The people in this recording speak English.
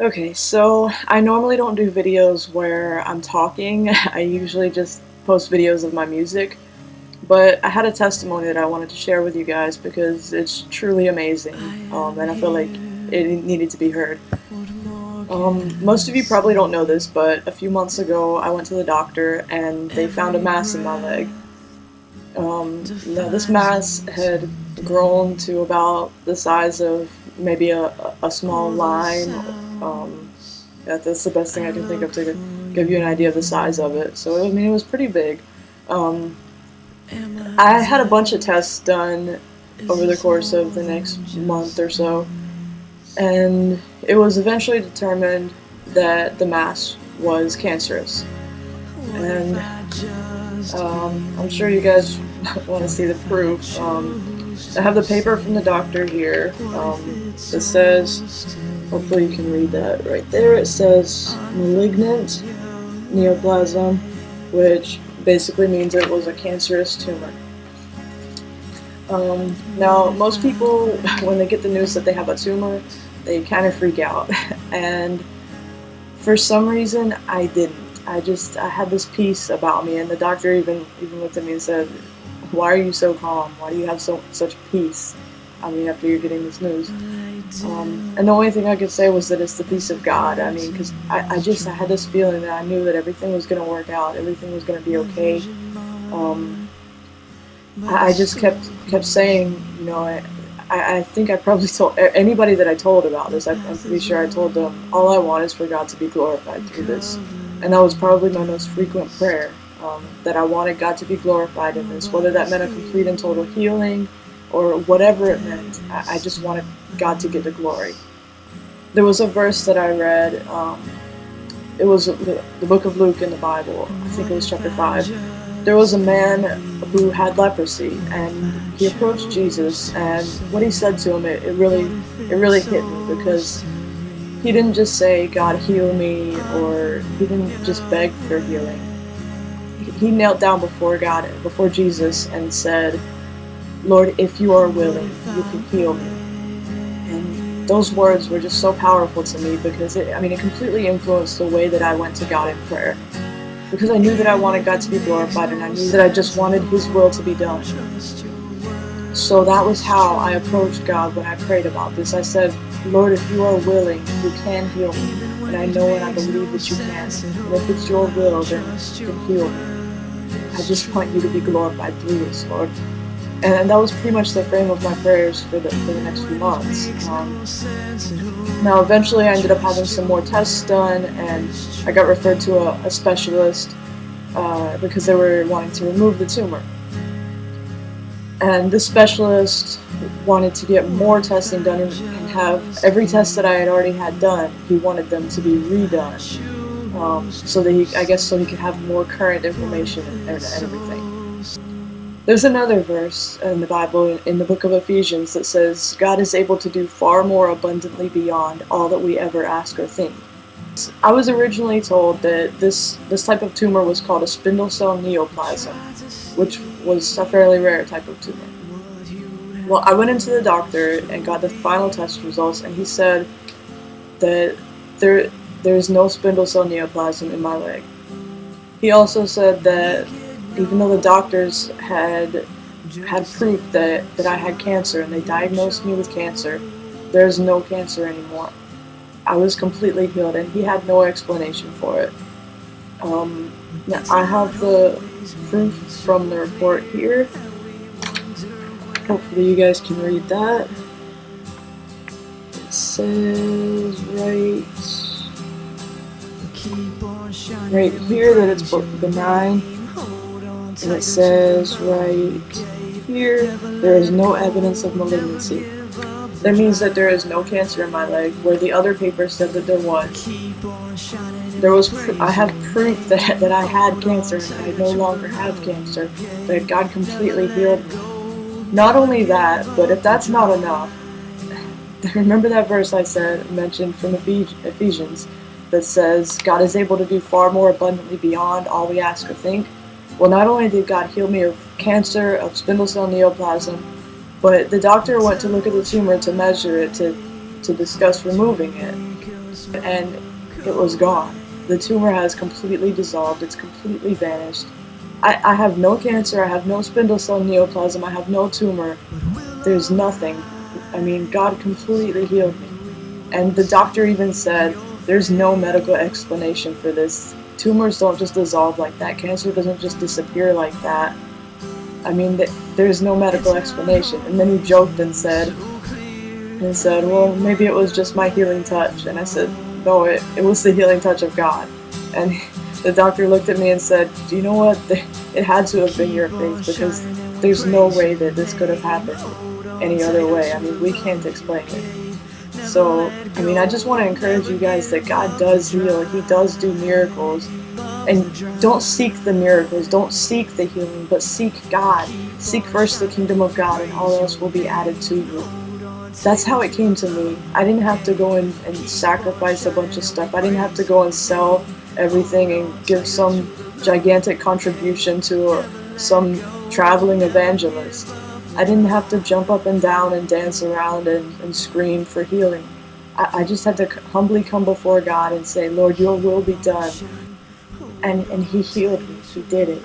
Okay, so I normally don't do videos where I'm talking. I usually just post videos of my music, but I had a testimony that I wanted to share with you guys because it's truly amazing, and I feel like it needed to be heard. Most of you probably don't know this, but a few months ago I went to the doctor and they found a mass in my leg. Now this mass had grown to about the size of maybe a small lime. That's the best thing I can think of to give you an idea of the size of it. So, I mean, it was pretty big. Um, I had a bunch of tests done over the course of the next month or so, and it was eventually determined that the mass was cancerous. And I'm sure you guys want to see the proof. I have the paper from the doctor here. It says, hopefully you can read that right there. It says malignant neoplasm, which basically means it was a cancerous tumor. Now, most people, when they get the news that they have a tumor, they kind of freak out. And for some reason, I didn't. I had this peace about me, and the doctor even looked at me and said, "Why are you so calm? Why do you have such peace? I mean, after you're getting this news." And the only thing I could say was that it's the peace of God. I mean, because I had this feeling that I knew that everything was going to work out, everything was going to be okay. I just kept saying, you know, I think I probably told anybody that I told about this. I'm pretty sure I told them, all I want is for God to be glorified through this. And that was probably my most frequent prayer, that I wanted God to be glorified in this, whether that meant a complete and total healing or whatever it meant. I just wanted God to get the glory. There was a verse that I read, it was the book of Luke in the Bible, I think it was chapter 5. There was a man who had leprosy, and he approached Jesus, and what he said to him, it really hit me, because he didn't just say, "God, heal me," or he didn't just beg for healing. He knelt down before God, before Jesus, and said, "Lord, if you are willing, you can heal me." And those words were just so powerful to me, because it completely influenced the way that I went to God in prayer. Because I knew that I wanted God to be glorified, and I knew that I just wanted His will to be done. So that was how I approached God when I prayed about this. I said, "Lord, if you are willing, you can heal me. And I know and I believe that you can. And if it's your will, then heal me. I just want you to be glorified through this, Lord." And that was pretty much the frame of my prayers for the next few months. Now, eventually I ended up having some more tests done, and I got referred to a specialist because they were wanting to remove the tumor. And this specialist wanted to get more testing done and have every test that I had already had done, he wanted them to be redone, so that he could have more current information and everything. There's another verse in the Bible, in the book of Ephesians, that says, "God is able to do far more abundantly beyond all that we ever ask or think." I was originally told that this type of tumor was called a spindle cell neoplasm, which was a fairly rare type of tumor. Well, I went into the doctor and got the final test results, and he said that there is no spindle cell neoplasm in my leg. He also said that even though the doctors had proof that I had cancer and they diagnosed me with cancer, there's no cancer anymore. I was completely healed, and he had no explanation for it. Now I have the proof from the report here. Hopefully you guys can read that. It says right here that it's benign. And it says right here, there is no evidence of malignancy. That means that there is no cancer in my leg, where the other paper said that there was. I have proof that I had cancer and I no longer have cancer, that God completely healed me. Not only that, but if that's not enough, remember that verse I mentioned from Ephesians that says, "God is able to do far more abundantly beyond all we ask or think"? Well, not only did God heal me of cancer, of spindle cell neoplasm, but the doctor went to look at the tumor to measure it, to discuss removing it. and it was gone. The tumor has completely dissolved. It's completely vanished. I have no cancer. I have no spindle cell neoplasm. I have no tumor. There's nothing. I mean, God completely healed me. And the doctor even said, there's no medical explanation for this. Tumors don't just dissolve like that. Cancer doesn't just disappear like that. I mean, there's no medical explanation. And then he joked and said, well, maybe it was just my healing touch. And I said, no, it was the healing touch of God. And the doctor looked at me and said, do you know what? It had to have been your faith, because there's no way that this could have happened any other way. I mean, we can't explain it. So, I mean, I just want to encourage you guys that God does heal. He does do miracles. And don't seek the miracles. Don't seek the healing, but seek God. Seek first the kingdom of God, and all else will be added to you. That's how it came to me. I didn't have to go and sacrifice a bunch of stuff. I didn't have to go and sell everything and give some gigantic contribution to some traveling evangelist. I didn't have to jump up and down and dance around and scream for healing. I just had to humbly come before God and say, Lord, your will be done. And he healed me. He did it.